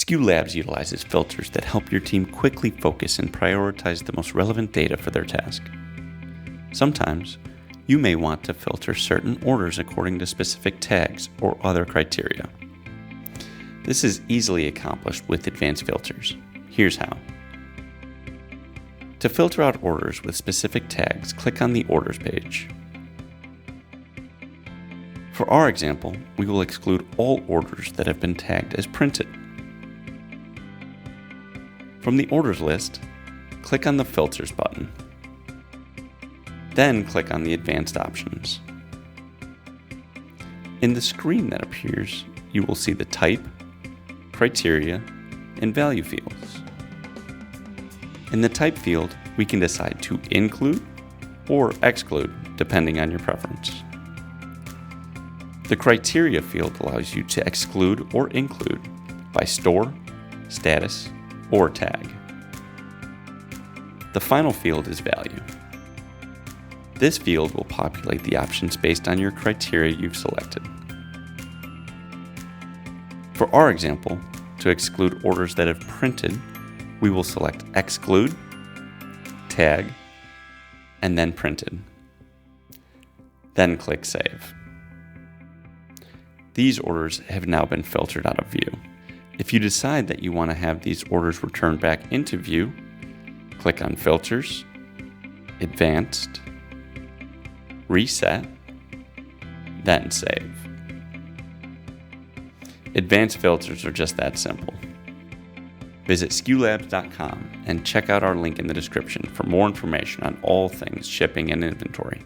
SKULabs utilizes filters that help your team quickly focus and prioritize the most relevant data for their task. Sometimes, you may want to filter certain orders according to specific tags or other criteria. This is easily accomplished with advanced filters. Here's how. To filter out orders with specific tags, click on the Orders page. For our example, we will exclude all orders that have been tagged as printed. From the Orders list, click on the Filters button. Then click on the Advanced options. In the screen that appears, you will see the type, criteria, and value fields. In the type field, we can decide to include or exclude depending on your preference. The criteria field allows you to exclude or include by store, status, or tag. The final field is value. This field will populate the options based on your criteria you've selected. For our example, to exclude orders that have printed, we will select Exclude, Tag, and then Printed. Then click Save. These orders have now been filtered out of view. If you decide that you want to have these orders returned back into view, click on Filters, Advanced, Reset, then Save. Advanced filters are just that simple. Visit SKULabs.com and check out our link in the description for more information on all things shipping and inventory.